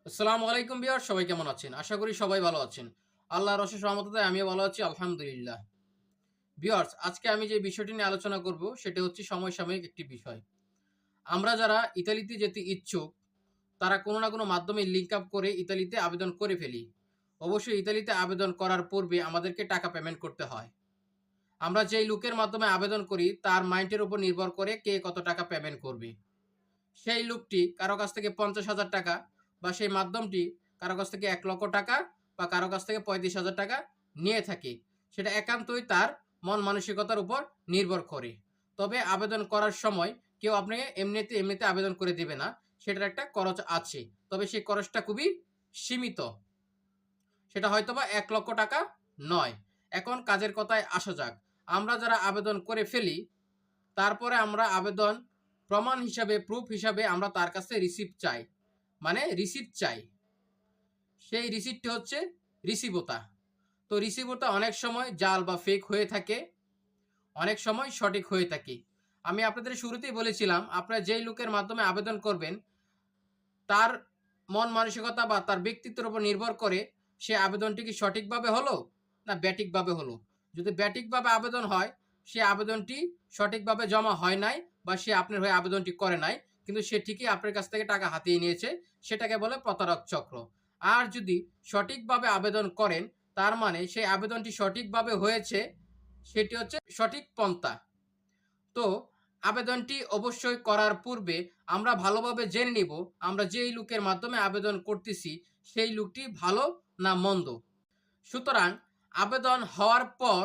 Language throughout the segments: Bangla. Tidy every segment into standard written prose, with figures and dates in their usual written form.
আসসালামু আলাইকুম ভিউয়ার, সবাই কেমন আছেন? আশা করি সবাই ভালো আছেন। আল্লাহর অশেষ রহমতে আমিও ভালো আছি আলহামদুলিল্লাহ। ভিউয়ার্স, আজকে আমি যে বিষয়টি নিয়ে আলোচনা করব সেটা হচ্ছে সমসাময়িক একটি বিষয়। আমরা যারা ইতালিতে যেতে ইচ্ছুক তারা কোনো না কোনো মাধ্যমে লিঙ্ক আপ করে ইতালিতে আবেদন করে ফেলি। অবশ্যই ইতালিতে আবেদন করার পূর্বে আমাদেরকে টাকা পেমেন্ট করতে হয়। আমরা যেই লোকের মাধ্যমে আবেদন করি তার মাইন্ডের উপর নির্ভর করে কে কত টাকা পেমেন্ট করবে। সেই লোকটি কারো কাছ থেকে ৫০,০০০ টাকা বা সেই মাধ্যমটি কারো কাছ থেকে ১,০০,০০০ টাকা বা কারো কাছ থেকে ৩৫,০০০ টাকা নিয়ে থাকে। সেটা একান্তই তার মন মানসিকতার উপর নির্ভর করে। তবে আবেদন করার সময় কেউ আপনাকে এমনিতে আবেদন করে দিবে না। সেটার একটা খরচ আছে। তবে সেই খরচটা খুবই সীমিত। সেটা হয়তোবা ১,০০,০০০ টাকা নয়। এখন কাজের কথায় আসা যাক। আমরা যারা আবেদন করে ফেলি তারপরে আমরা আবেদন প্রমাণ হিসাবে প্রুফ হিসাবে আমরা তার কাছে রিসিপ্ট চাই। মানে রিসিপ্ট চাই। সেই রিসিপ্টটি হচ্ছে রিসিভোতা। তো রিসিভোতা অনেক সময় জাল বা ফেক হয়ে থাকে, অনেক সময় সঠিক হয়ে থাকে। আমি আপনাদের শুরুতেই বলেছিলাম আপনারা যেই লোকের মাধ্যমে আবেদন করবেন তার মন মানসিকতা বা তার ব্যক্তিত্বের উপর নির্ভর করে সে আবেদনটি কি সঠিকভাবে হলো না ব্যাটিকভাবে হলো। যদি ব্যাটিকভাবে আবেদন হয় সে আবেদনটি সঠিকভাবে জমা হয় নাই বা সে আপনার হয়ে আবেদনটি করে নাই, কিন্তু সে ঠিকই আপনার কাছ থেকে টাকা হাতিয়ে নিয়েছে, সেটাকে বলে প্রতারক চক্র। আর যদি সঠিকভাবে আবেদন করেন তার মানে সেই আবেদনটি সঠিকভাবে হয়েছে, সেটি হচ্ছে সঠিক পন্থা। তো আবেদনটি অবশ্যই করার পূর্বে আমরা ভালোভাবে জেনে নিব আমরা যেই লোকের মাধ্যমে আবেদন করতেছি সেই লোকটি ভালো না মন্দ। সুতরাং আবেদন হওয়ার পর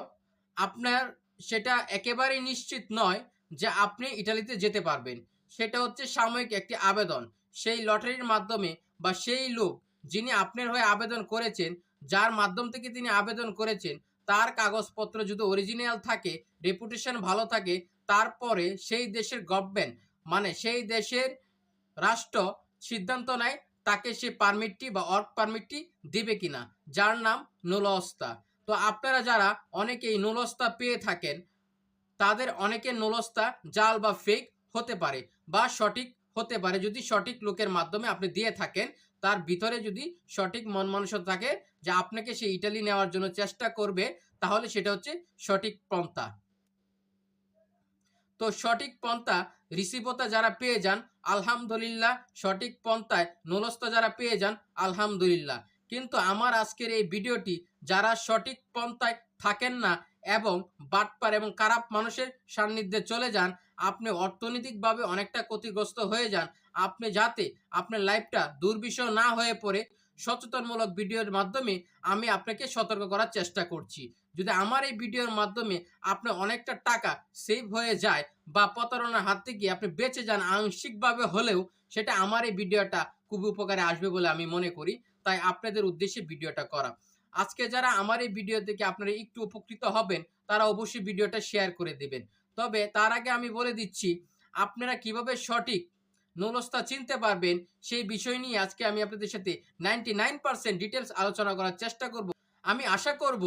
আপনার সেটা একেবারেই নিশ্চিত নয় যে আপনি ইটালিতে যেতে পারবেন। সেটা হচ্ছে সাময়িক একটি আবেদন। সেই লটারির মাধ্যমে বা সেই লোক যিনি আপনার হয়ে আবেদন করেছেন, যার মাধ্যম থেকে তিনি আবেদন করেছেন, তার কাগজপত্র যদি অরিজিনাল থাকে, রেপুটেশন ভালো থাকে, তারপরে সেই দেশের গভর্নমেন্ট মানে সেই দেশের রাষ্ট্র সিদ্ধান্ত নেয় তাকে সে পারমিটটি বা ওয়ার্ক পারমিটটি দিবে কিনা, যার নাম নুলস্তা। তো আপনারা যারা অনেকেই নুলস্তা পেয়ে থাকেন তাদের অনেকের নুলস্তা জাল বা ফেক হতে পারে বা সঠিক হতে পারে। যদি সঠিক লোকের মাধ্যমে আপনি দিয়ে থাকেন, তার ভিতরে যদি সঠিক মন মানসিকতা থাকে যে আপনাকে সে ইটালি নেওয়ার জন্য চেষ্টা করবে, তাহলে সেটা হচ্ছে সঠিক পন্থা। তো সঠিক পন্থা রিসিভতা যারা পেয়ে যান আলহামদুলিল্লাহ, সঠিক পন্থায় নুলস্তা যারা পেয়ে যান আলহামদুলিল্লাহ। কিন্তু আমার আজকের এই ভিডিওটি যারা সঠিক পন্থায় থাকেন না এবং বাটপার এবং খারাপ মানুষের সান্নিধ্যে চলে যান, আপনি অর্থনৈতিকভাবে অনেকটা ক্ষতিগ্রস্ত হয়ে যান। আপনি যাতে আপনার লাইফটা দুর্বিষহ না হয়ে পড়ে, সচেতনমূলক ভিডিওর মাধ্যমে আমি আপনাকে সতর্ক করার চেষ্টা করছি। যদি আমার এই ভিডিওর মাধ্যমে আপনার অনেকটা টাকা সেভ হয়ে যায় বা প্রতারণার হাত থেকে আপনি বেঁচে যান আংশিকভাবে হলেও, সেটা আমার এই ভিডিওটা খুবই উপকারে আসবে বলে আমি মনে করি। তাই আপনাদের উদ্দেশ্যে ভিডিওটা করা। আজকে যারা আমার এই ভিডিও থেকে আপনারা একটু উপকৃত হবেন তারা অবশ্যই ভিডিওটা শেয়ার করে দিবেন। তবে তার আগে আমি বলে দিচ্ছি আপনারা কিভাবে সঠিক নুলস্তা চিনতে পারবেন সেই বিষয় নিয়ে আজকে আমি আপনাদের সাথে 99% ডিটেলস আলোচনা করার চেষ্টা করব। আমি আশা করব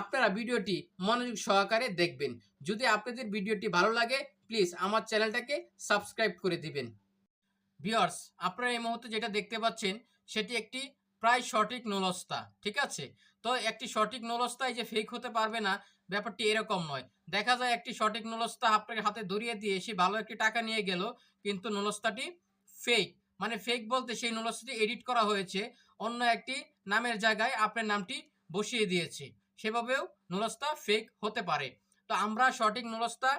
আপনারা ভিডিওটি মনোযোগ সহকারে দেখবেন। যদি আপনাদের ভিডিওটি ভালো লাগে প্লিজ আমার চ্যানেলটাকে সাবস্ক্রাইব করে দিবেন। ভিউয়ার্স, আপনারা এই মুহূর্তে যেটা দেখতে পাচ্ছেন সেটি একটি প্রায় সঠিক নুলস্তা। ঠিক আছে? তো একটি সঠিক নুলস্তা এই যে ফেক হতে পারবে না, ব্যাপারটি এরকম নয়। দেখা যায় একটি সঠিক নুলস্তা আপনার হাতে ধরিয়ে দিয়ে সে ভালো একটি টাকা নিয়ে গেল, কিন্তু নুলস্তাটি ফেক। মানে ফেক বলতে সেই নুলস্তাটি এডিট করা হয়েছে, অন্য একটি নামের জায়গায় আপনার নামটি বসিয়ে দিয়েছে। সেভাবেও নুলস্তা ফেক হতে পারে। তো আমরা সঠিক নুলস্তা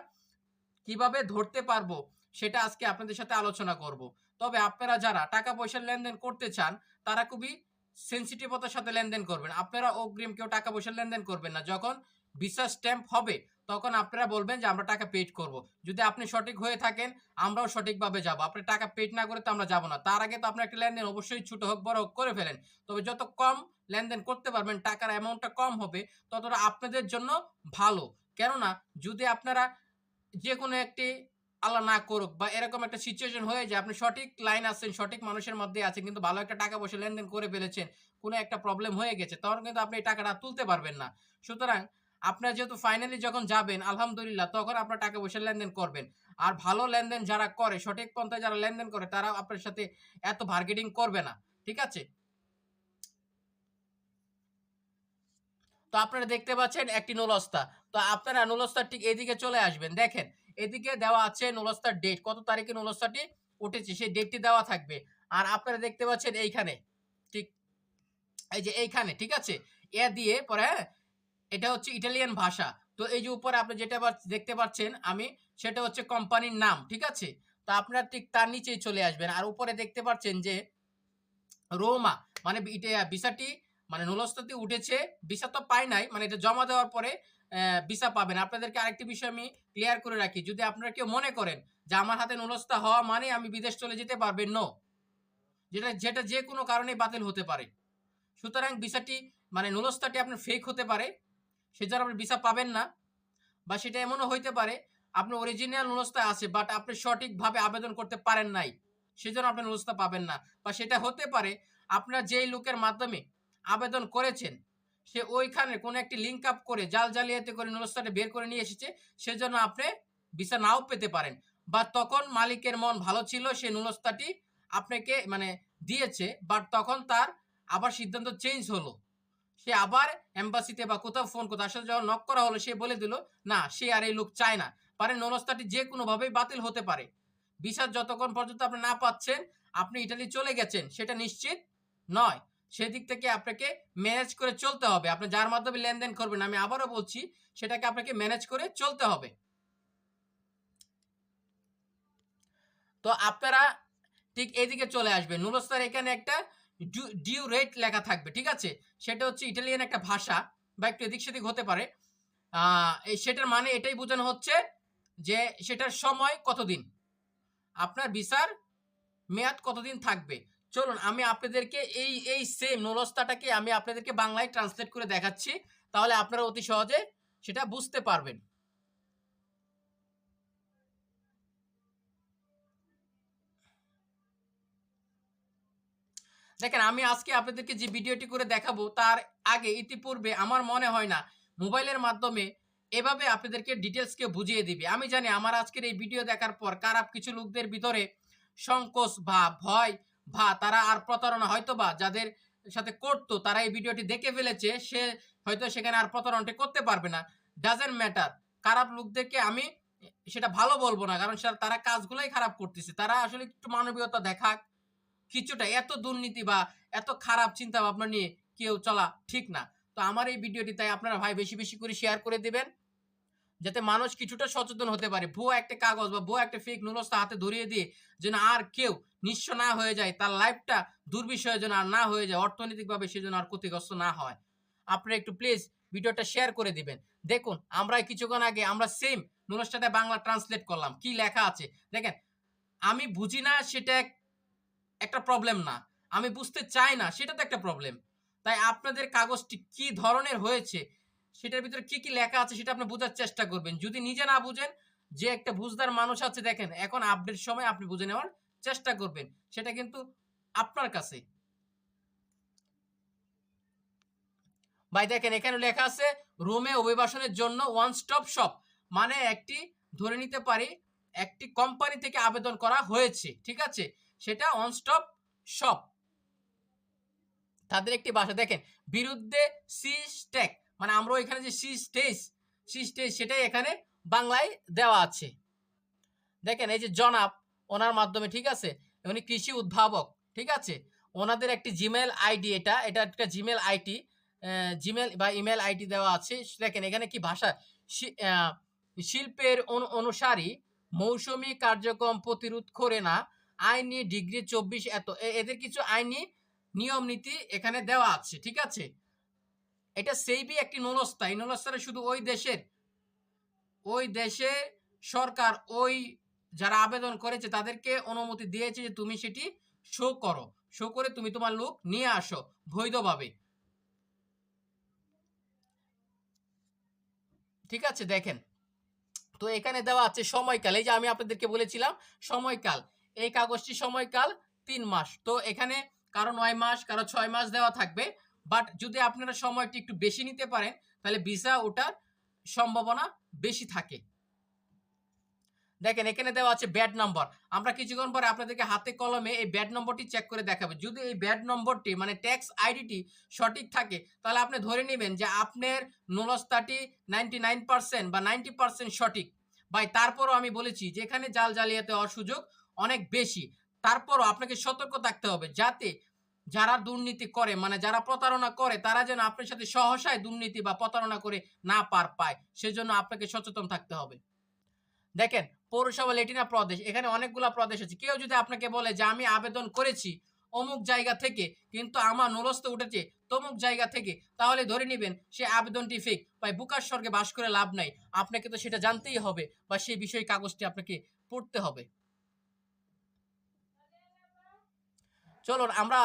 কিভাবে ধরতে পারবো সেটা আজকে আপনাদের সাথে আলোচনা করব। তবে আপনারা যারা টাকা পয়সার লেনদেন করতে চান তারা খুবই সেন্সিটিভতার সাথে লেনদেন করবেন। আপনারা অগ্রিম কেউ টাকা পয়সার লেনদেন করবেন না। যখন ভিসা স্ট্যাম্প হবে তখন আপনারা বলবেন যে আমরা টাকা পেড করব। যদি আপনি সঠিক হয়ে থাকেন আমরাও সঠিকভাবে যাব। আপনি টাকা পেড না করে তো আমরা যাব না। তার আগে তো আপনার একটা লেনদেন অবশ্যই ছোট হোক বড় হোক করে ফেলেন। তবে যত কম লেনদেন করতে পারবেন, টাকার অ্যামাউন্টটা কম হবে, ততটা আপনাদের জন্য ভালো। কেননা যদি আপনারা যেকোনো একটি আল্লাহ না করুক বা এরকম একটা সিচুয়েশন হয়ে যায় আপনি সঠিক লাইন আছেন, সঠিক মানুষের মধ্যে আছেন কিন্তু ভালো একটা টাকা পয়সা লেনদেন করে ফেলেছেন, কোনো একটা প্রবলেম হয়ে গেছে, তখন কিন্তু আপনি এই টাকাটা তুলতে পারবেন না। সুতরাং আপনার যেহেতু ফাইনালি যখন যাবেন আলহামদুলিল্লাহ তখন আপনার টাকা পয়সা লেনদেন করবেন। আর ভালো লেনদেন যারা করে, সঠিক পন্থায় যারা লেনদেন করে তারা আপনার সাথে এত বার্গেনিং করবে না। ঠিক আছে। তো আপনারা দেখতে পাচ্ছেন একটি নুলস্তা। তো আপনারা নুলস্তার ঠিক এদিকে চলে আসবেন। দেখেন এদিকে দেওয়া আছে নুলস্তার ডেট, কত তারিখে নুলস্তাটি উঠেছে সেই ডেটটি দেওয়া থাকবে। আর আপনারা দেখতে পাচ্ছেন এইখানে, ঠিক এই যে এইখানে, ঠিক আছে? এ দিয়ে পরে, হ্যাঁ? এটা হচ্ছে ইটালিয়ান ভাষা। তো এই যে উপরে আপনি যেটা দেখতে পাচ্ছেন আমি, সেটা হচ্ছে কোম্পানির নাম, ঠিক আছে? তো আপনারা ঠিক তার নিচেই চলে আসবেন। আর উপরে দেখতে পাচ্ছেন যে রোমা, মানে ভিসাটি মানে নুলস্তাতে উঠেছে, ভিসা তো পায় নাই, মানে এটা জমা দেওয়ার পরে ভিসা পাবেন। আপনাদেরকে আরেকটি বিষয় আমি ক্লিয়ার করে রাখি, যদি আপনারা কেউ মনে করেন যে আমার হাতে নুলস্তা হওয়া মানে আমি বিদেশ চলে যেতে পারবেন, নো, যেটা যেটা যে কোনো কারণে বাতিল হতে পারে। সুতরাং ভিসাটি মানে নুলস্তাটি আপনার ফেক হতে পারে, সেজন্য আপনি ভিসা পাবেন না। বা সেটা এমনও হইতে পারে আপনার অরিজিনাল নুলস্তা আছে বাট আপনি সঠিকভাবে আবেদন করতে পারেন নাই, সেজন্য আপনি নুলস্তা পাবেন না। বা সেটা হতে পারে আপনার যেই লোকের মাধ্যমে আবেদন করেছেন সে ওইখানে কোনো একটি লিঙ্ক আপ করে জাল জালিয়াতি করে নুলস্তাটা বের করে নিয়ে এসেছে, সেজন্য আপনি ভিসা নাও পেতে পারেন। বা তখন মালিকের মন ভালো ছিল, সে নুলস্তাটি আপনাকে মানে দিয়েছে, বাট তখন তার আবার সিদ্ধান্ত চেঞ্জ হলো, সে আবার এম্বাসিতে বা কোথাও ফোন করে, তার সাথে যখন নক করা হলো সে বলে দিল না, সে আর এই লোক চায় না, পারে নুলস্তাটি যে কোনোভাবেই বাতিল হতে পারে। ভিসা যতক্ষণ পর্যন্ত আপনি না পাচ্ছেন, আপনি ইটালি চলে গেছেন সেটা নিশ্চিত নয়। সেদিক থেকে আপনাকে ম্যানেজ করে চলতে হবে। আপনি যার মাধ্যমে লেনদেন করবেন, আমি আবারও বলছি, সেটাকে আপনাকে ম্যানেজ করে চলতে হবে। তো আপনারা ঠিক এদিকে চলে আসবেন। নুলস্তার এখানে একটা ডিউ রেট লেখা থাকবে, ঠিক আছে? সেটা হচ্ছে ইটালিয়ান একটা ভাষা, বা একটু এদিক সেদিক হতে পারে। সেটার মানে এটাই বোঝানো হচ্ছে যে সেটার সময় কতদিন, আপনার ভিসার মেয়াদ কতদিন থাকবে। চলুন আমি আপনাদেরকে এই সেম নুলস্তাটাকে আমি আপনাদেরকে বাংলায় ট্রান্সলেট করে দেখাচ্ছি, তাহলে আপনারা অতি সহজে সেটা বুঝতে পারবেন। দেখেন আমি আজকে আপনাদেরকে যে ভিডিওটি করে দেখাবো তার আগে ইতিপূর্বে আমার মনে হয় না মোবাইলের মাধ্যমে এভাবে আপনাদেরকে ডিটেলস কেউ বুঝিয়ে দিবে। আমি জানি আমার আজকের এই ভিডিও দেখার পর খারাপ কিছু লোকদের ভিতরে সংকোচ বা ভয় বা তারা আর প্রতারণা হয়তো বা যাদের সাথে করতো তারা এই ভিডিওটি দেখে ফেলেছে, সে হয়তো সেখানে আর প্রতারণাটি করতে পারবে না। ডাজেন্ট ম্যাটার, খারাপ লোকদেরকে আমি সেটা ভালো বলবো না, কারণ তারা কাজগুলোই খারাপ করতেছে। তারা আসলে একটু মানবীয়তা দেখাক কিছুটা, এত দুর্নীতি বা এত খারাপ চিন্তা ভাবনা নিয়ে কেউ চলা ঠিক না। তো আমার এই ভিডিওটি তাই আপনারা ভাই বেশি বেশি করে শেয়ার করে দিবেন, যাতে মানুষ কিছুটা সচেতন হতে পারে। ভুয়া একটা কাগজ বা ভুয়া একটা ফেক নুলস্তা হাতে ধরিয়ে দিয়ে যেন আর কেউ নিঃস্ব না হয়ে যায়, তার লাইফটা দুর্বিষয় যেন আর না হয়ে যায়, অর্থনৈতিকভাবে সে যেন আর ক্ষতিগ্রস্ত না হয়। আপনারা একটু প্লিজ ভিডিওটা শেয়ার করে দিবেন। দেখুন আমরা কিছুক্ষণ আগে আমরা সেম নুলস্তাটা বাংলা ট্রান্সলেট করলাম, কি লেখা আছে দেখেন। আমি বুঝি না সেটা একটা প্রবলেম না, আমি বুঝতে চাই না সেটা তো একটা প্রবলেম। তাই আপনাদের কাগজটি কি ধরনের হয়েছে, সেটার ভিতরে কি কি লেখা আছে সেটা আপনি বোঝার চেষ্টা করবেন। যদি নিজে না বুঝেন, যে একটা বুঝদার মানুষ আছে দেখেন এখন আপডেট সময় আপনি বুঝে নেওয়ার চেষ্টা করবেন, সেটা কিন্তু আপনার কাছে। ভাই দেখেন এখানে লেখা আছে রোমে অভিবাসনের জন্য ওয়ান স্টপ শপ, মানে একটি ধরে নিতে পারি একটি কোম্পানি থেকে আবেদন করা হয়েছে, ঠিক আছে? সেটা ওয়ান স্টপ শপ, তাদের একটি ভাষা দেখেন বিরুদ্ধে সি স্টেক, মানে আমরা এখানে যে সি স্টেজ সেটাই এখানে বাংলায় দেওয়া আছে। দেখেন এই যে জনাব, ওনার মাধ্যমে, ঠিক আছে, উনি কৃষি উদ্ভাবক, ঠিক আছে? ওনাদের একটি জিমেল আইডি, এটা এটা একটা জিমেল আইডি, জিমেল বা ইমেল আইডি দেওয়া আছে। দেখেন এখানে কি ভাষা, শিল্পের অনুসারী মৌসুমী কার্যক্রম প্রতিরোধ করে না, আইনি ডিগ্রি 24 এত এদের কিছু আইনি নিয়ম নীতি এখানে দেওয়া আছে, ঠিক আছে? এটা সেইবি একটি নুলস্তা, এই নুলস্তাটা শুধু ওই দেশে সরকার ওই যারা আবেদন করেছে তাদেরকে অনুমতি দিয়েছে যে তুমি সেটি শো করো, শো করে তুমি তোমার লোক নিয়ে আসো বৈধভাবে, ঠিক আছে? দেখেন তো এখানে দেওয়া আছে সময়কাল, এই যে আমি আপনাদেরকে বলেছিলাম সময়কাল, এই কাগজটি সময়কাল 3 মাস। তো এখানে কারো 9 মাস কারো 6 মাস দেওয়া থাকবে, বাট যদি আপনারা সময়টি একটু বেশি নিতে পারেন তাহলে ভিসা ওঠার সম্ভাবনা বেশি থাকে। দেখেন এখানে দেওয়া আছে ব্যাড নম্বর। আমরা কিছুক্ষণ পরে আপনাদেরকে হাতে কলমে এই ব্যাড নম্বরটি চেক করে দেখাবো। যদি এই ব্যাড নম্বরটি মানে ট্যাক্স আইডিটি সঠিক থাকে তাহলে আপনি ধরে নিবেন যে আপনার নুলস্তাটি 99% বা 90% সঠিক। ভাই তারপরও আমি বলেছি যে এখানে জাল জালিয়াতি হওয়ার সুযোগ অনেক বেশি। তারপরও আপনাকে সতর্ক থাকতে হবে যাতে যারা দুর্নীতি করে মানে যারা প্রতারণা করে তারা যেন আপনার সাথে সহসায় দুর্নীতি বা প্রতারণা করে না পার পায়। সেজন্য আপনাকে সচেতন থাকতে হবে। দেখেন পৌরসভা লেটিনা প্রদেশ, এখানে অনেকগুলা প্রদেশ আছে। কেউ যদি আপনাকে বলে যে আমি আবেদন করেছি অমুক জায়গা থেকে কিন্তু আমার নুলস্ত উঠেছে তমুক জায়গা থেকে, তাহলে ধরে নিবেন সে আবেদনটি ফেক। ভাই বুকার স্বর্গে বাস করে লাভ নাই, আপনাকে তো সেটা জানতেই হবে বা সেই বিষয়ে কাগজটি আপনাকে পড়তে হবে। চলুন আমরা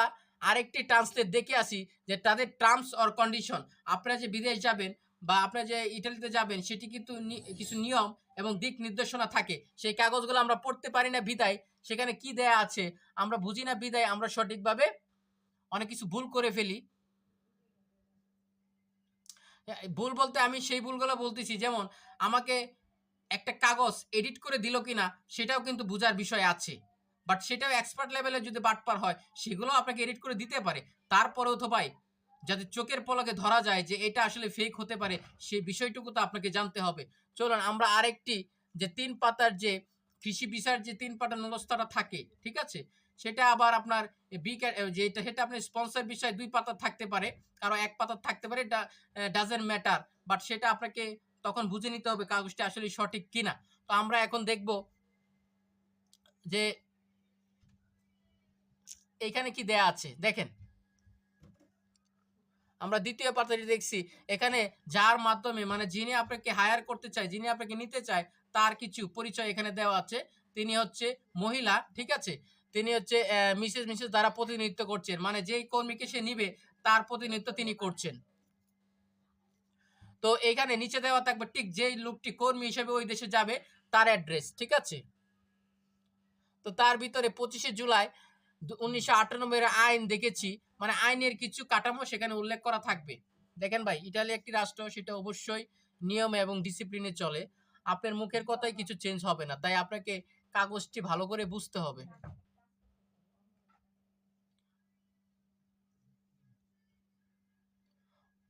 আরেকটি ট্রান্সলেট দেখে আসি যে তাদের টার্মস অর কন্ডিশন। আপনারা যে বিদেশ যাবেন বা আপনারা যে ইটালিতে যাবেন সেটি কিন্তু কিছু নিয়ম এবং দিক নির্দেশনা থাকে। সেই কাগজগুলো আমরা পড়তে পারি না বিদায় সেখানে কি দেয়া আছে আমরা বুঝি না বিদায় আমরা সঠিকভাবে অনেক কিছু ভুল করে ফেলি। ভুল বলতে আমি সেই ভুলগুলো বলতেছি যেমন আমাকে একটা কাগজ এডিট করে দিল কিনা সেটাও কিন্তু বুঝার বিষয় আছে। বাট সেটাও এক্সপার্ট লেভেলে যদি বাটপার হয় সেগুলো আপনাকে এডিট করে দিতে পারে। তারপরেও তো ভাই যাতে চোখের পলকে ধরা যায় যে এটা আসলে ফেক হতে পারে সেই বিষয়টুকু তো আপনাকে জানতে হবে। চলুন আমরা আরেকটি যে ৩ পাতার যে কৃষি ভিসার যে ৩ পাতার নুলস্তাটা থাকে, ঠিক আছে? সেটা আবার আপনার যেটা সেটা আপনার স্পন্সর বিষয় ২ পাতার থাকতে পারে, কারো ১ পাতার থাকতে পারে। এটা ডাজন্ট ম্যাটার। বাট সেটা আপনাকে তখন বুঝে নিতে হবে কাগজটা আসলে সঠিক কিনা। তো আমরা এখন দেখব যে এইখানে কি দেয়া আছে। দেখেন আমরা দ্বিতীয় পাতাটি দেখছি এখানে যার মাধ্যমে মানে যিনি আপনাকে হায়ার করতে চায়, যিনি আপনাকে নিতে চায় তার কিছু পরিচয় এখানে দেওয়া আছে। তিনি হচ্ছে মহিলা, ঠিক আছে? তিনি হচ্ছে মিসেস দ্বারা প্রতিনিধিত্ব করছেন। মানে যেই কর্মীকে সে নিবে তার প্রতিনিধিত্ব তিনি করছেন। তো এখানে নিচে দেওয়া থাকবে ঠিক যেই লোকটি কর্মী হিসেবে ওই দেশে যাবে তার অ্যাড্রেস, ঠিক আছে? তো তার ভিতরে 25শে জুলাই 1998 এর আইন দেখেছি। মানে আইনের কিছু কাঠামো সেখানে উল্লেখ করা থাকবে। দেখেন ভাই ইটালি একটি রাষ্ট্র, সেটা অবশ্যই নিয়মে এবং ডিসিপ্লিনে চলে। আপনার মুখের কথায় কিছু চেঞ্জ হবে না। তাই আপনাকে কাগজটি ভালো করে বুঝতে হবে।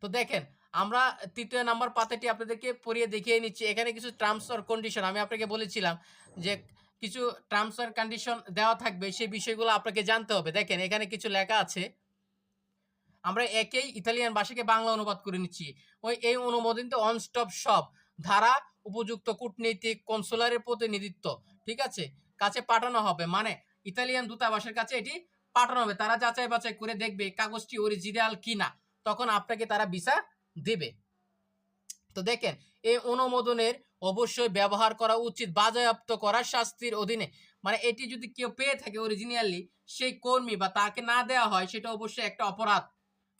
তো দেখেন আমরা ৩য় নাম্বার পাতাটি আপনাদেরকে পড়িয়ে দেখিয়ে নিচ্ছি। এখানে কিছু টার্মস অর কন্ডিশন আমি আপনাকে বলেছিলাম যে কিছু টার্মস অর কন্ডিশন দেওয়া থাকবে সেই বিষয়গুলো আপনাকে জানতে হবে। দেখেন এখানে কিছু লেখা আছে। আমরা একেই ইতালিয়ান ভাষাকে বাংলা অনুবাদ করে নিচ্ছি। এই অনুমোদিত অন স্টপ শপ ধারা উপযুক্ত কূটনৈতিক কনসুলারের প্রতিনিধিত্ব, ঠিক আছে? কাছে পাঠানো হবে। মানে ইতালিয়ান দূতাবাসের কাছে এটি পাঠানো হবে। তারা যাচাই বাছাই করে দেখবে কাগজটি অরিজিনাল কিনা। তখন আপনাকে তারা ভিসা দেবে। তো দেখেন এই অনুমোদনের অবশ্যই ব্যবহার করা উচিত বাজেয়াপ্ত করার শাস্তির অধীনে। মানে এটি যদি কেউ পেয়ে থাকে অরিজিনালি সেই কর্মী বা তাকে না দেওয়া হয় সেটা অবশ্যই একটা অপরাধ।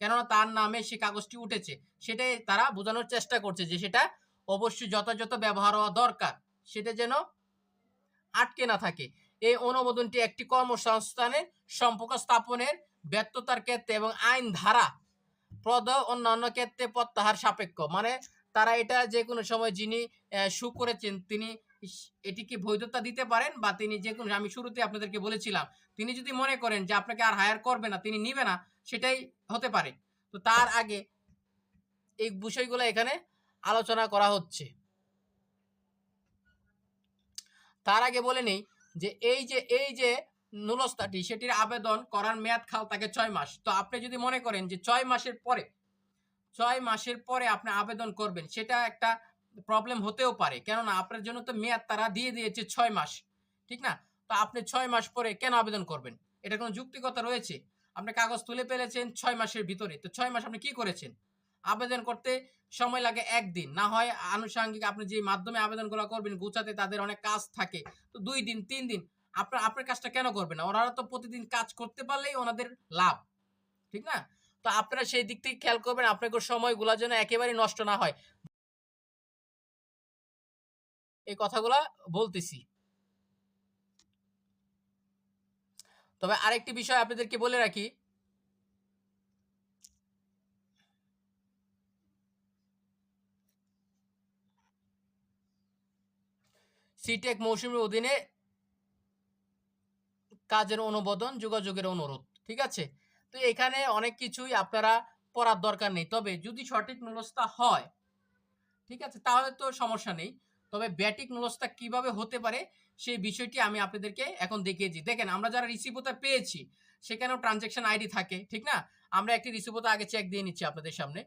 কেননা তার নামে সে কাগজটি উঠেছে। সেটাই তারা বোঝানোর চেষ্টা করছে যে সেটা অবশ্যই যথাযথ ব্যবহার হওয়া দরকার। সেটা যেন আটকে না থাকে। এই অনুমোদনটি একটি কর্মসংস্থানের সম্পর্ক স্থাপনের ব্যর্থতার ক্ষেত্রে এবং আইন ধারা অন্যান্য ক্ষেত্রে প্রত্যাহার সাপেক্ষ। মানে তারা এটা যেকোনো সময় যিনি সু করেছেন তিনি এটিকে বৈধতা দিতে পারেন বা তিনি যেকোনো আমি শুরুতে আপনাদেরকে বলেছিলাম, তিনি যদি মনে করেন যে আপনাকে আর হায়ার করবে না, তিনি নিবে না, সেটাই হতে পারে। তো তার আগে এই বিষয়গুলো এখানে আলোচনা করা হচ্ছে। তার আগে বলে নেই যে এই যে নুলস্তাটি সেটির আবেদন করার মেয়াদ খাল থাকে ৬ মাস। তো আপনি যদি মনে করেন যে ৬ মাসের পরে আপনি আবেদন করবেন সেটা একটা প্রবলেম হতেও পারে। কেননা আপনার জন্য তো মেয়াদ তারা দিয়ে দিয়েছে ৬ মাস। ঠিক না? তো আপনি ৬ মাস পরে কেন আবেদন করবেন? এটার কোনো যুক্তিকতা রয়েছে? আপনি কাগজ তুলে ফেলেছেন ৬ মাসের ভিতরে। তো ৬ মাস আপনি কি করেছেন? আবেদন করতে সময় লাগে ১ দিন। না হয় আনুষঙ্গিক আপনি যে মাধ্যমে আবেদনগুলো করবেন গুছাতে তাদের অনেক কাজ থাকে। তো ২ দিন ৩ দিন আপনার কাজটা কেন করবে না? ওনারা তো প্রতিদিন কাজ করতে পারলেই ওনাদের লাভ। ঠিক না? তো আপনারা সেই দিক থেকে খেয়াল করবেন আপনাদের সময়গুলা যেন একেবারেই নষ্ট না হয়। এই কথাগুলা বলতেছি। তবে আরেকটি বিষয় আপনাদেরকে বলে রাখি, সিটেক মৌসুমীর অধীনে কাজের অনুমোদন, যোগাযোগের অনুরোধ। ঠিক আছে? তো এখানে অনেক কিছুই আপনারা পড়ার দরকার নেই। তবে যদি সঠিক নুলস্তা হয়, ঠিক আছে? তাহলে তো সমস্যা নেই। তবে ব্যাটিক নুলস্তা কিভাবে হতে পারে সেই বিষয়টি আমি আপনাদেরকে এখন দেখিয়েছি। দেখেন আমরা যারা রিসিভটা পেয়েছি সেখানেও ট্রান্সেকশন আইডি থাকে, ঠিক না? আমরা একটি রিসিভটা আগে চেক দিয়ে নিচ্ছি আপনাদের সামনে।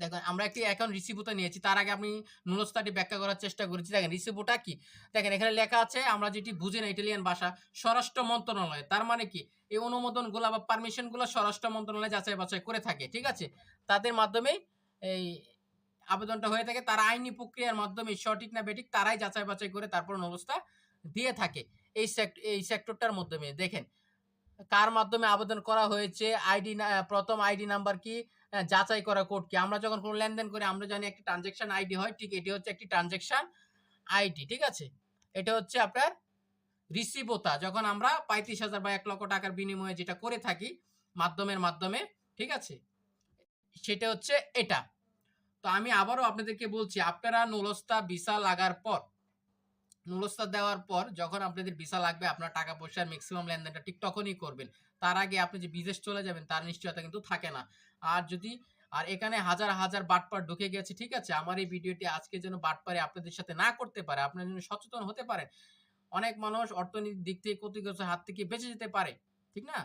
দেখেন আমরা একটি অ্যাকাউন্ট রিসিভটা নিয়েছি। তার আগে আমি নুলস্তাটি ব্যাখ্যা করার চেষ্টা করেছি। দেখেন রিসিভটা কি? দেখেন এখানে লেখা আছে, আমরা যেটি বুঝি না ইটালিয়ান ভাষা, স্বরাষ্ট্র মন্ত্রণালয়। তার মানে কি? এই অনুমোদনগুলা বা পারমিশনগুলা স্বরাষ্ট্র মন্ত্রণালয় যাচাই বাছাই করে থাকে। ঠিক আছে? তাদের মাধ্যমেই এই আবেদনটা হয়ে থাকে। তারা আইনি প্রক্রিয়ার মাধ্যমে সঠিক না বেঠিক তারাই যাচাই বাছাই করে তারপর নুলস্তা দিয়ে থাকে। এই সেক্টরটার মাধ্যমে দেখেন কার মাধ্যমে আবেদন করা হয়েছে, আইডি না, প্রথম আইডি নাম্বার কি, যাচাই করা কোড কি। আমরা যখন কোনো লেনদেন করি আমরা জানি একটা ট্রানজ্যাকশন আইডি হয়, ঠিক এটি হচ্ছে একটি ট্রানজ্যাকশন আইডি। ঠিক আছে? এটা হচ্ছে আপনার রিসিভতা, যখন আমরা ৩৫,০০০ বা ১,০০,০০০ টাকার বিনিময়ে যেটা করে থাকি মাধ্যমে, ঠিক আছে? সেটা হচ্ছে এটা। তো আমি আবারও আপনাদেরকে বলছি, আপনারা নুলস্তা ভিসা লাগার পর, নুলস্তা দেওয়ার পর যখন আপনাদের ভিসা লাগবে আপনার টাকা পয়সার ম্যাক্সিমাম লেনদেনটা ঠিক তখনই করবেন। তার আগে আপনি যে বিদেশ চলে যাবেন তার নিশ্চয়তা কিন্তু থাকে না। আর যদি এখানে হাজার বাটপার ঢুকে গেছে, ঠিক আছে? আমার এই ভিডিওটি আজকে যেন বাটপারে আপনাদের সাথে না করতে পারে, আপনারা যেন সচেতন হতে পারেন। অনেক মানুষ অর্থনৈতিক দিক থেকে ক্ষতিগ্রস্ত হাত থেকে বেঁচে যেতে পারে। ঠিক না?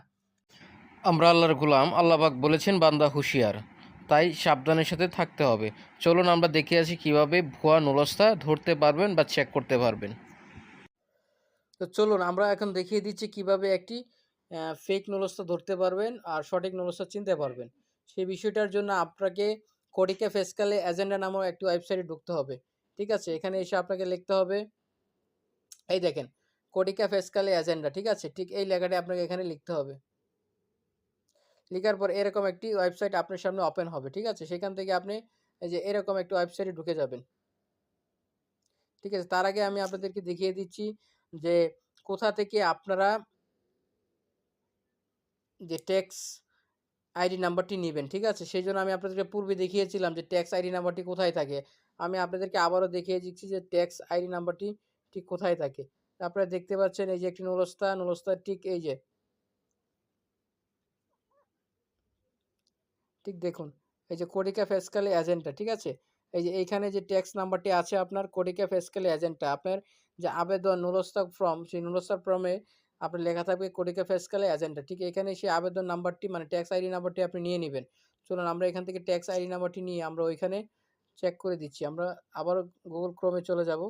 আমরা আল্লাহর গোলাম, আল্লাহ পাক বলেছেন বান্দা হুঁশিয়ার, তাই সাবধানের সাথে থাকতে হবে। চলুন আমরা দেখে আসি কিভাবে ভুয়া নুলস্তা ধরতে পারবেন বা চেক করতে পারবেন। তো চলুন আমরা এখন দেখিয়ে দিচ্ছি কিভাবে একটি ফেক নুলস্তা ধরতে পারবেন আর সঠিক নুলস্তা চিনতে পারবেন। সেই বিষয়টার জন্য আপনাকে কোডিকা ফেসকালে এজেন্ডা নামক একটি ওয়েবসাইটে ঢুকতে হবে। ঠিক আছে? এখানে এসে আপনাকে লিখতে হবে, এই দেখেন কোডিকা ফেসকালে এজেন্ডা, ঠিক আছে? ঠিক এই লেখাটি আপনাকে এখানে লিখতে হবে। লিখার পর এরকম একটি ওয়েবসাইট আপনার সামনে ওপেন হবে। ঠিক আছে? সেখান থেকে আপনি এই যে এরকম একটি ওয়েবসাইটে ঢুকে যাবেন। ঠিক আছে? তার আগে আমি আপনাদেরকে দেখিয়ে দিচ্ছি যে কোথা থেকে আপনারা যে ট্যাক্স আইডি নাম্বারটি নিবেন। ঠিক আছে? সেইজন্য আমি আপনাদেরকে পূর্বে দেখিয়েছিলাম যে ট্যাক্স আইডি নাম্বারটি কোথায় থাকে। আমি আপনাদেরকে আবারও দেখিয়ে দিচ্ছি যে ট্যাক্স আইডি নাম্বারটি ঠিক কোথায় থাকে। আপনারা দেখতে পাচ্ছেন এই যে একটি নুলস্তা ঠিক এই যে, ঠিক দেখুন এই যে কোডিকা ফেসকালে এজেন্টটা, ঠিক আছে? এই যে এইখানে যে ট্যাক্স নাম্বারটি আছে আপনার কোডিকা ফেসকালে এজেন্টটা, আপনার যে আবেদন নুলস্তা ফর্ম, সেই নুলস্তা ফর্মে আপনার লেখা থাকবে কোডিকা ফেসকালে এজেন্টটা। ঠিক এখানে সেই আবেদন নাম্বারটি মানে ট্যাক্স আইডি নাম্বারটি আপনি নিয়ে নিবেন। চলুন আমরা এখান থেকে ট্যাক্স আইডি নাম্বারটি নিয়ে আমরা ওইখানে চেক করে দিচ্ছি। আমরা আবারও গুগল ক্রোমে চলে যাব।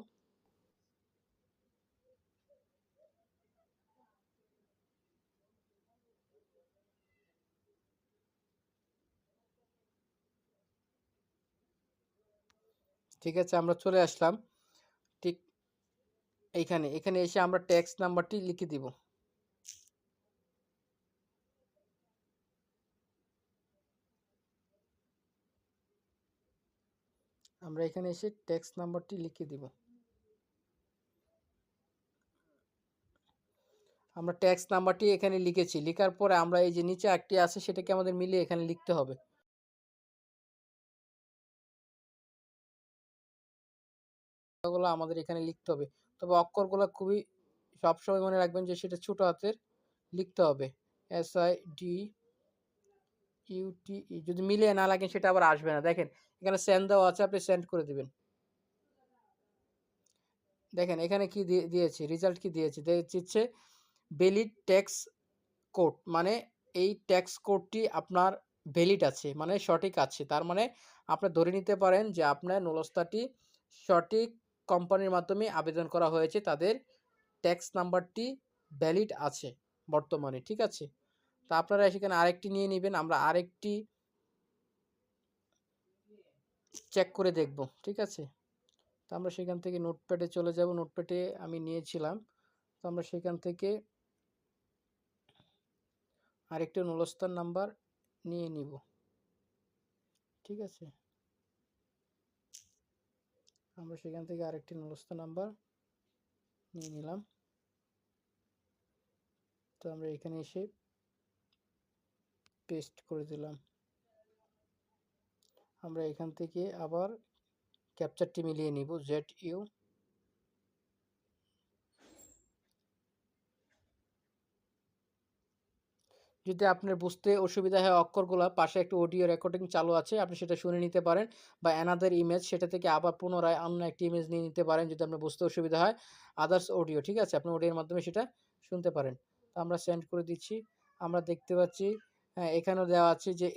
ঠিক আছে? আমরা চলে আসলাম। ঠিক এখানে এসে আমরা ট্যাক্স নাম্বারটি লিখে দিব। আমরা এখানে এসে ট্যাক্স নাম্বারটি লিখে দিব। আমরা ট্যাক্স নাম্বারটি এখানে লিখেছি। লিখার পরে আমরা এই যে নিচে একটি আছে সেটাকে আমাদের মিলিয়ে এখানে লিখতে হবে। গুলো আমাদের এখানে লিখতে হবে। তবে অক্ষরগুলো খুবই সবসময় মনে রাখবেন যে সেটা ছোট হাতের লিখতে হবে। SIDUTE, যদি মিলিয়ে না লাগেন সেটা আবার আসবে না। দেখেন এখানে সেন্ড দেওয়া আছে, আপনি সেন্ড করে দিবেন। দেখেন এখানে কি দিয়েছি, রেজাল্ট কি দিয়েছে, দিচ্ছে ভ্যালিড ট্যাক্স কোড, মানে এই ট্যাক্স কোডটি আপনার ভ্যালিড আছে, মানে সঠিক আছে। তার মানে আপনি ধরে নিতে পারেন যে আপনার নুলস্তাটি সঠিক কোম্পানির মাধ্যমে আবেদন করা হয়েছে, তাদের ট্যাক্স নাম্বারটি ভ্যালিড আছে বর্তমানে। ঠিক আছে? তা আপনারা সেখানে আরেকটি নিয়ে নেবেন। আমরা আরেকটি চেক করে দেখব। ঠিক আছে? তো আমরা সেখান থেকে নোটপ্যাডে চলে যাব। নোটপ্যাডে আমি নিয়েছিলাম। তো আমরা সেখান থেকে আরেকটা নুলস্তার নাম্বার নিয়ে নিব। ঠিক আছে? আমরা সেখান থেকে আরেকটি নুলস্তা নাম্বার নিয়ে নিলাম। তো আমরা এখানে এসে পেস্ট করে দিলাম। আমরা এখান থেকে আবার ক্যাপচারটি মিলিয়ে নিব। ZU যদি আপনার বুঝতে অসুবিধা হয় অক্ষরগুলা, পাশে একটা অডিও রেকর্ডিং চালু আছে, আপনি সেটা শুনে নিতে পারেন, বা অ্যানাদার ইমেজ, সেটা থেকে আবার পুনরায় অন্য একটি ইমেজ নিয়ে নিতে পারেন যদি আপনার বুঝতে অসুবিধা হয়। আদার্স অডিও, ঠিক আছে? আপনি অডিওর মাধ্যমে সেটা শুনতে পারেন। তো আমরা সেন্ড করে দিচ্ছি। আমরা দেখতে পাচ্ছি হ্যাঁ, এখানেও দেওয়া আছে যে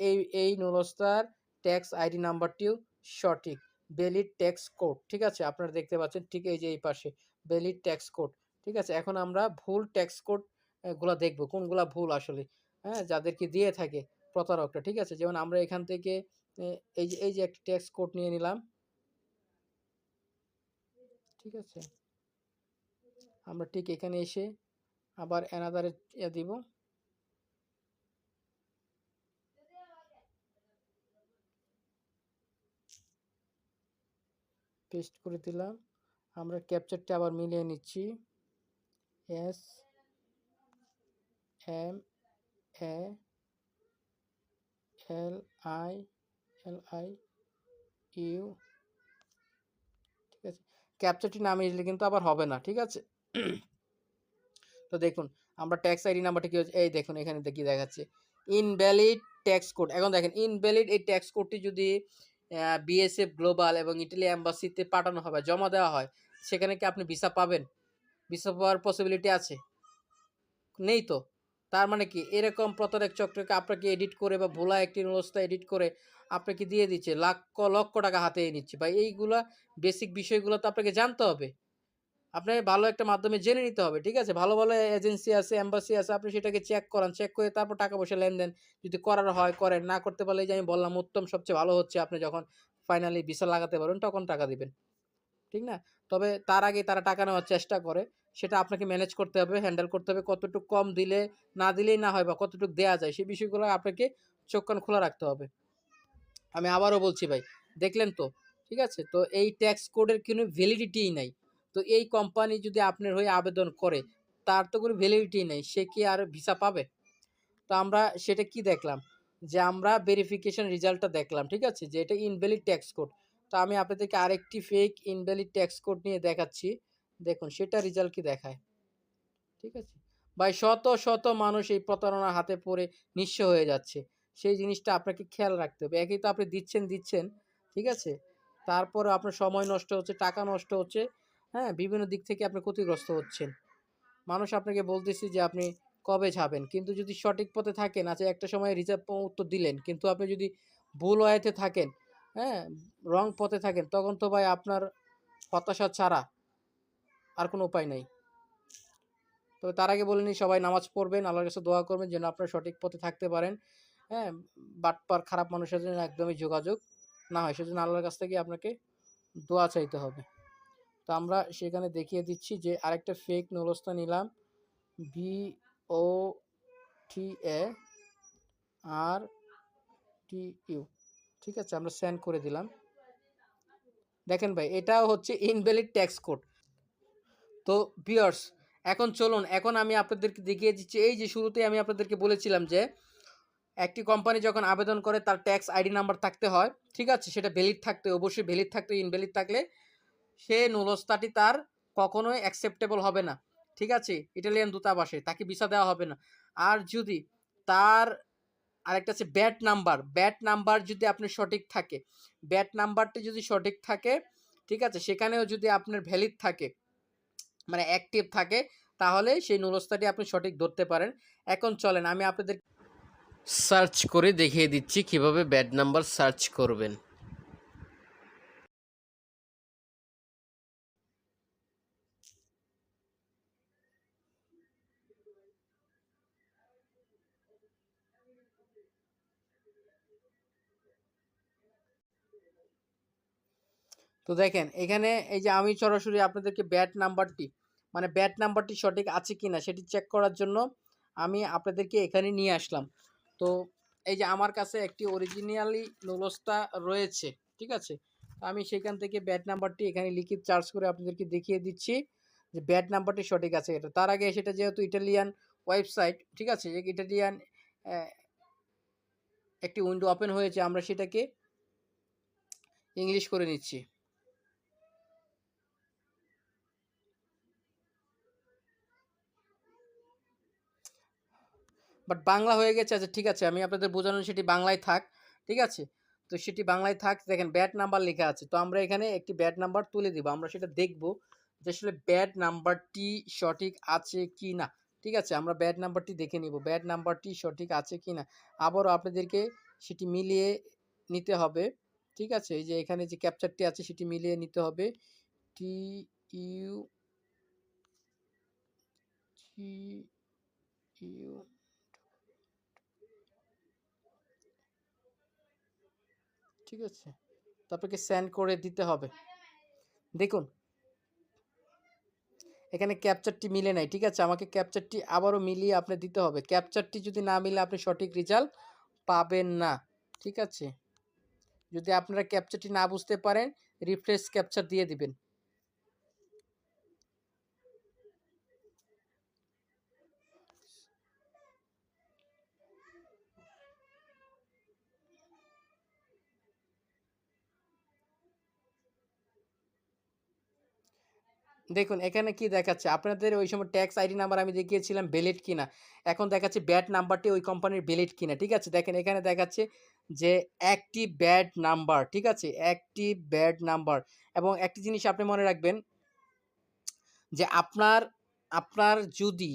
এই নুলস্তার ট্যাক্স আইডি নাম্বারটিও সঠিক। ভ্যালিড ট্যাক্স কোড, ঠিক আছে? আপনারা দেখতে পাচ্ছেন ঠিক এই যে এই পাশে ভ্যালিড ট্যাক্স কোড, ঠিক আছে? এখন আমরা ভুল ট্যাক্স কোড গুলা দেখব কোনগুলা ভুল আসলে, হ্যাঁ? যাদেরকে দিয়ে থাকে প্রতারকরা, ঠিক আছে? যেমন আমরা এখান থেকে এই যে একটা ট্যাক্স কোড নিয়ে নিলাম, ঠিক আছে? আমরা ঠিক এখানে এসে আবার অ্যানাদার দিব, পেস্ট করে দিলাম। আমরা ক্যাপচারটা আবার মিলিয়ে নিচ্ছি। S M A L I U, ঠিক আছে? ক্যাপচারটি না মিললে কিন্তু আবার হবে না, ঠিক আছে? তো দেখুন আমরা ট্যাক্স আইডি নাম্বারটা কি হচ্ছে, এই দেখুন এখানে কি দেখাচ্ছে, ইনভ্যালিড ট্যাক্স কোড। এখন দেখেন ইনভ্যালিড এই ট্যাক্স কোডটি যদি বিএসএফ গ্লোবাল এবং ইটালি এম্বাসিতে পাঠানো হয় বা জমা দেওয়া হয়, সেখানে কি আপনি ভিসা পাবেন? ভিসা পাওয়ার পসিবিলিটি আছে? নেই তো। তার মানে কি এরকম প্রতারক চক্রকে আপনাকে এডিট করে বা ভোলা একটি নুলস্থা এডিট করে আপনাকে দিয়ে দিচ্ছে, লক্ষ লক্ষ টাকা হাতে নিচ্ছে। ভাই এইগুলা বেসিক বিষয়গুলো তো আপনাকে জানতে হবে। আপনাকে ভালো একটা মাধ্যমে জেনে নিতে হবে, ঠিক আছে? ভালো ভালো এজেন্সি আছে, এম্বাসি আছে, আপনি সেটাকে চেক করান, চেক করে তারপর টাকা পয়সা লেনদেন যদি করার হয় করেন, না করতে পারলে যে আমি বললাম উত্তম সবচেয়ে ভালো হচ্ছে আপনি যখন ফাইনালি ভিসা লাগাতে পারবেন তখন টাকা দিবেন, ঠিক না? তবে তার আগে তারা টাকা নেওয়ার চেষ্টা করে, সেটা আপনাকে ম্যানেজ করতে হবে, হ্যান্ডেল করতে হবে। কতটুকু কম দিলে না দিলেই না হয় বা কতটুকু দেয়া যায় সেই বিষয়গুলো আপনাকে চোখ কান খোলা রাখতে হবে। আমি আবারও বলছি ভাই, দেখলেন তো? ঠিক আছে? তো এই ট্যাক্স কোডের কোনো ভ্যালিডিটিই নাই। তো এই কোম্পানি যদি আপনার হয়ে আবেদন করে, তার তো কোনো ভ্যালিডিটি নেই। সে কি আর ভিসা পাবে? তো আমরা সেটা কি দেখলাম? যে আমরা ভেরিফিকেশন রেজাল্টটা দেখলাম, ঠিক আছে? যে এটা ইনভ্যালিড ট্যাক্স কোড। তো আমি আপনাদেরকে আরেকটি ফেক ইনভ্যালিড ট্যাক্স কোড নিয়ে দেখাচ্ছি। দেখুন সেটা রেজাল্ট কি দেখায়। ঠিক আছে? ভাই শত, শত মানুষ এই প্রতারণার হাতে পড়ে নিঃস্ব হয়ে যাচ্ছে। সেই জিনিসটা আপনাকে খেয়াল রাখতে হবে। একেই তো আপনি দিচ্ছেন, ঠিক আছে? তারপরে আপনার সময় নষ্ট হচ্ছে, টাকা নষ্ট হচ্ছে, হ্যাঁ? বিভিন্ন দিক থেকে আপনি ক্ষতিগ্রস্ত হচ্ছেন। মানুষ আপনাকে বলতেছে যে আপনি কবে যাবেন? কিন্তু যদি সঠিক পথে থাকেন, আচ্ছা একটা সময় রিজার্ভ উত্তর দিলেন। কিন্তু আপনি যদি ভুল ওয়েতে থাকেন, হ্যাঁ? রং পথে থাকেন, তখন তো ভাই আপনার হতাশা ছাড়া আর কোনো উপায় নাই। তবে তার আগে বলে নিই সবাই নামাজ পড়বেন, আল্লাহর কাছে দোয়া করবেন যেন আপনারা সঠিক পথে থাকতে পারেন। হ্যাঁ? বাটপার খারাপ মানুষের জন্য একদমই যোগাযোগ না হয়। সেজন্য আল্লাহর কাছ থেকে আপনাকে দোয়া চাইতে হবে। তো আমরা সেখানে দেখিয়ে দিচ্ছি যে আরেকটা ফেক নুলস্তা নিলাম। BOTARTU, ঠিক আছে? আমরা সেন্ড করে দিলাম। দেখেন ভাই এটাও হচ্ছে ইনভ্যালিড ট্যাক্স কোড। তো ভিউয়ার্স এখন চলুন, এখন আমি আপনাদেরকে দেখিয়ে দিচ্ছি এই যে শুরুতেই আমি আপনাদেরকে বলেছিলাম যে একটি কোম্পানি যখন আবেদন করে তার ট্যাক্স আইডি নাম্বার থাকতে হয়, ঠিক আছে? সেটা ভ্যালিড থাকতে অবশ্যই ভ্যালিড থাকতে, ইনভ্যালিড থাকলে সে নুলস্তাটি তার কখনোই অ্যাকসেপ্টেবল হবে না, ঠিক আছে? ইটালিয়ান দূতাবাসে তাকে ভিসা দেওয়া হবে না। আর যদি তার আরেকটা আছে ব্যাট নাম্বার, ব্যাট নাম্বার যদি আপনার সঠিক থাকে, ব্যাট নাম্বারটি যদি সঠিক থাকে, ঠিক আছে? সেখানেও যদি আপনার ভ্যালিড থাকে মানে অ্যাক্টিভ থাকে, তাহলে সেই নুলস্তাটি আপনি সঠিক ধরতে পারেন। এখন চলেন আমি আপনাদের সার্চ করে দেখিয়ে দিচ্ছি কিভাবে ব্যাড নাম্বার সার্চ করবেন। তো দেখেন এখানে এই যে আমি সরাসরি আপনাদেরকে ব্যাট নাম্বারটি মানে ব্যাট নাম্বারটি সঠিক আছে কিনা সেটি চেক করার জন্য আমি আপনাদেরকে এখানে নিয়ে আসলাম। তো এই যে আমার কাছে একটি অরিজিনালি নুলস্তা রয়েছে, ঠিক আছে? আমি সেখান থেকে ব্যাট নাম্বারটি এখানে লিখিত চার্জ করে আপনাদেরকে দেখিয়ে দিচ্ছি যে ব্যাট নাম্বারটি সঠিক আছে এটা। তার আগে সেটা যেহেতু ইটালিয়ান ওয়েবসাইট, ঠিক আছে? ইটালিয়ান একটি উইন্ডো ওপেন হয়েছে, আমরা সেটাকে ইংলিশ করে নিচ্ছি। বাট বাংলা হয়ে গেছে। আচ্ছা ঠিক আছে, আমি আপনাদের বোঝানোর সেটি বাংলায় থাক, ঠিক আছে? তো সেটি বাংলায় থাক। দেখেন ব্যাড নাম্বার লেখা আছে, তো আমরা এখানে একটি ব্যাড নাম্বার তুলে দিব। আমরা সেটা দেখব যে আসলে ব্যাড নাম্বারটি সঠিক আছে কি না, ঠিক আছে? আমরা ব্যাড নাম্বারটি দেখে নিব, ব্যাড নাম্বারটি সঠিক আছে কি না। আবারও আপনাদেরকে সেটি মিলিয়ে নিতে হবে, ঠিক আছে? এই যে এখানে যে ক্যাপচারটি আছে সেটি মিলিয়ে নিতে হবে। টি ইউ টি ইউ ঠিক আছে? তো আপনাকে সেন্ড করে দিতে হবে। দেখুন এখানে ক্যাপচারটি মিলে নাই, ঠিক আছে? আমাকে ক্যাপচারটি আবারও মিলিয়ে আপনি দিতে হবে। ক্যাপচারটি যদি না মিলে আপনি সঠিক রেজাল্ট পাবেন না, ঠিক আছে? যদি আপনারা ক্যাপচারটি না বুঝতে পারেন, রিফ্রেশ ক্যাপচার দিয়ে দিবেন। দেখুন এখানে কি দেখাচ্ছে, আপনাদের ওই সময় ট্যাক্স আইডি নাম্বার আমি দেখিয়েছিলাম ভ্যালিড কিনা। এখন দেখাচ্ছে ব্যাড নাম্বারটি ওই কোম্পানির ভ্যালিড কিনা, ঠিক আছে? দেখেন এখানে দেখাচ্ছে যে অ্যাক্টিভ ব্যাড নাম্বার, ঠিক আছে? Active bad number. এবং একটি জিনিস আপনি মনে রাখবেন যে আপনার আপনার যদি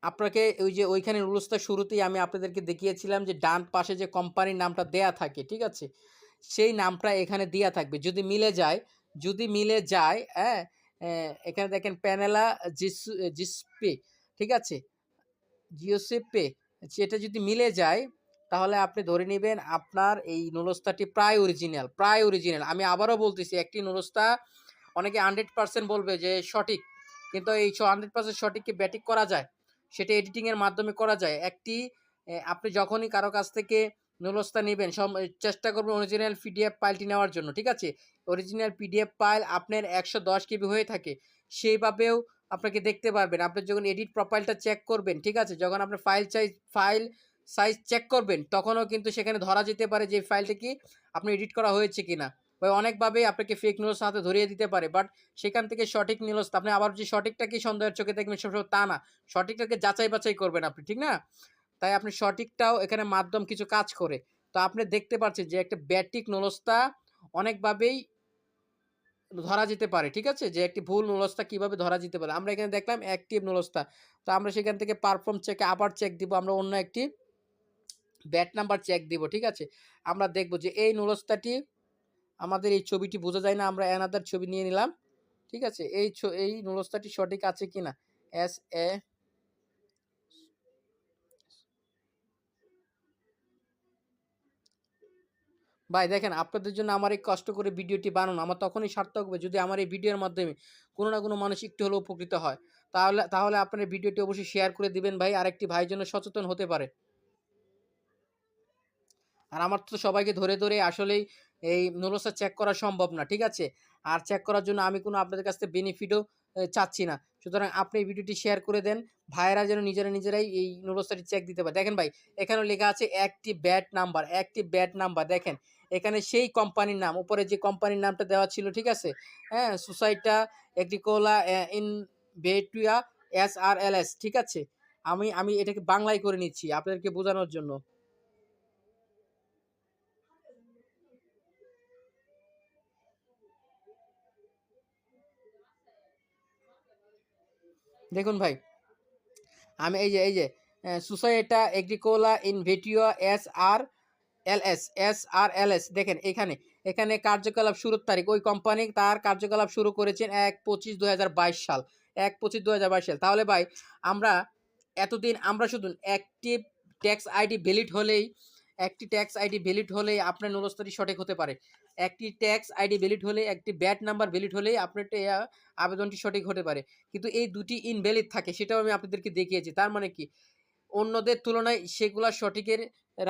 আপনাকে ওই যে ওইখানে রুলসটা শুরুতেই আমি আপনাদেরকে দেখিয়েছিলাম যে ডান পাশে যে কোম্পানির নামটা দেয়া থাকে, ঠিক আছে? সেই নামটা এখানে দেয়া থাকবে। যদি মিলে যায়, যদি মিলে যায়, হ্যাঁ? এখানে দেখেন প্যানেলা জিসপে, ঠিক আছে? জিওসেপে সেটা যদি মিলে যায়, তাহলে আপনি ধরে নিবেন আপনার এই নুলস্তাটি প্রায় অরিজিনাল, প্রায় অরিজিনাল। আমি আবারও বলতেছি, একটি নুলস্তা অনেকে 100% বলবে যে সঠিক। কিন্তু এই 100% সঠিক কি ব্যাটিং করা যায়? সেটা এডিটিং এর মাধ্যমে করা যায়। একটি আপনি যখনই কারো কাছ থেকে নুলস্তা নিবেন চেষ্টা করবেন অরিজিনাল পিডিএফ ফাইলটি নেওয়ার জন্য, ঠিক আছে? অরিজিনাল পিডিএফ ফাইল আপনার 110 কেবি হয়ে থাকে। সেইভাবেও আপনাকে দেখতে পারবেন। আপনি যখন এডিট প্রোফাইলটা চেক করবেন, ঠিক আছে? যখন আপনি ফাইল সাইজ চেক করবেন, তখনও কিন্তু সেখানে ধরা যেতে পারে যে ফাইলটা কি আপনার এডিট করা হয়েছে কিনা। বা অনেকভাবেই আপনাকে ফেক নিউজ হাতে ধরিয়ে দিতে পারে। বাট সেখান থেকে সঠিক নিউজ আপনি আবার যে সঠিকটাকে সন্দেহের চোখে দেখবেন সবসময় তা না। সঠিকটাকে যাচাই বাছাই করবেন আপনি, ঠিক না? তাই আপনি সঠিকটাও এখানে মাধ্যম কিছু কাজ করে। তো আপনি দেখতে পাচ্ছেন যে একটা ব্যাটিক নুলস্তা অনেকভাবেই ধরা যেতে পারে, ঠিক আছে? যে একটি ভুল নুলস্তা কিভাবে ধরা যেতে পারে। আমরা এখানে দেখলাম অ্যাক্টিভ নুলস্তা। তো আমরা সেখান থেকে পারফর্ম চেকে আবার চেক দিব। আমরা অন্য একটি ব্যাট নাম্বার চেক দিব, ঠিক আছে? আমরা দেখব যে এই নুলস্তাটি আমাদের এই ছবিটি বোঝা যায় না, আমরা অ্যানাদার ছবি নিয়ে নিলাম, ঠিক আছে? এই নুলস্তাটি সঠিক আছে কিনা। এস এ ভাই দেখেন আপনাদের জন্য আমার এই কষ্ট করে ভিডিওটি বানানো আমার তখনই সার্থক হবে যদি আমার এই ভিডিওর মাধ্যমে কোনো না কোনো মানুষ একটু হলেও উপকৃত হয়। তাহলে তাহলে আপনার এই ভিডিওটি অবশ্যই শেয়ার করে দিবেন ভাই, আরেকটি ভাইয়ের জন্য সচেতন হতে পারে। আর আমার তো সবাইকে ধরে, ধরে আসলেই এই নুডলসটা চেক করা সম্ভব না। ঠিক আছে? আর চেক করার জন্য আমি কোনো আপনাদের কাছ থেকে বেনিফিটও চাচ্ছি না। সুতরাং আপনি এই ভিডিওটি শেয়ার করে দেন। ভাইয়েরা যেন নিজেরাই এই নুডলসটাটি চেক দিতে পারে। দেখেন ভাই, এখানেও লেখা আছে active bat number, active bat number দেখেন। এখানে সেই কোম্পানির নাম, উপরে যে কোম্পানির নামটা দেওয়া ছিল, ঠিক আছে? হ্যাঁ? সোসাইটা এগ্রিকোলা ইনভেটুয়া এসআরএলএস, ঠিক আছে? আমি আমি এটাকে বাংলায় করে নিচ্ছি আপনাদেরকে বোঝানোর জন্য। দেখুন ভাই, আমি এই যে সুসাইটা এগ্রিকোলা ইনভেটিও এসআরএলএস দেখেন এখানে কার্যকলাপ শুরুর তারিখ ওই কোম্পানি তার কার্যকলাপ শুরু করেছেন ১/২৫/২০২২ সাল ১/২৫/২০২২ সাল। তাহলে ভাই আমরা এতদিন আমরা শুধু ট্যাক্স আইডি ভ্যালিড হলেই একটি ট্যাক্স আইডি ভ্যালিড হলেই আপনার নুরস্তাটি সঠিক হতে পারে। একটি ট্যাক্স আইডি ভ্যালিড হলে একটি ব্যাট নাম্বার ভ্যালিড হলেই আপনার আবেদনটি সঠিক হতে পারে। কিন্তু এই দুটি ইনভ্যালিড থাকে সেটাও আমি আপনাদেরকে দেখিয়েছি। তার মানে কি? অন্যদের তুলনায় সেগুলা সঠিকের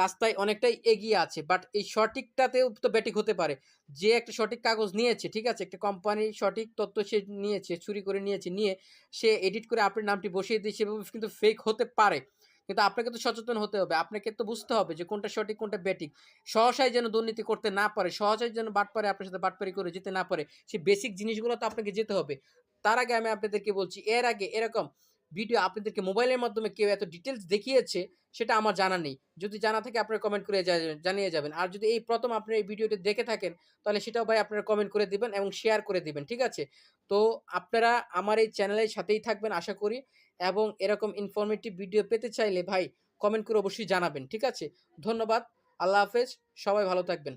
রাস্তায় অনেকটাই এগিয়ে আছে। বাট এই সঠিকটাতেও তো ব্যাটিক হতে পারে। যে একটা সঠিক কাগজ নিয়েছে, ঠিক আছে? একটা কোম্পানির সঠিক তথ্য সে নিয়েছে, চুরি করে নিয়েছে, নিয়ে সে এডিট করে আপনার নামটি বসিয়ে দিয়েছে এবং কিন্তু ফেক হতে পারে। কিন্তু আপনাকে তো সচেতন হতে হবে। আপনাকে তো বুঝতে হবে যে কোনটা সঠিক, কোনটা ব্যাটিক। সহসাই যেন দুর্নীতি করতে না পারে, সহসাই যেন বাটপারে আপনার সাথে বাটপারি করে যেতে না পারে। সেই বেসিক জিনিসগুলো তো আপনাকে যেতে হবে। তার আগে আমি আপনাদেরকে বলছি, এর আগে এরকম ভিডিও আপনাদেরকে মোবাইলের মাধ্যমে কেউ এত ডিটেইলস দেখিয়েছে সেটা আমার জানা নেই। যদি জানা থাকে আপনারা কমেন্ট করে জানিয়ে যাবেন। আর যদি এই ১ম আপনি এই ভিডিওটি দেখে থাকেন তাহলে সেটাও ভাই আপনারা কমেন্ট করে দিবেন এবং শেয়ার করে দিবেন। ঠিক আছে? তো আপনারা আমার এই চ্যানেলের সাথেই থাকবেন আশা করি এবং এরকম ইনফরমেটিভ ভিডিও পেতে চাইলে ভাই কমেন্ট করে অবশ্যই জানাবেন। ঠিক আছে? ধন্যবাদ। আল্লাহ হাফেজ। সবাই ভালো থাকবেন।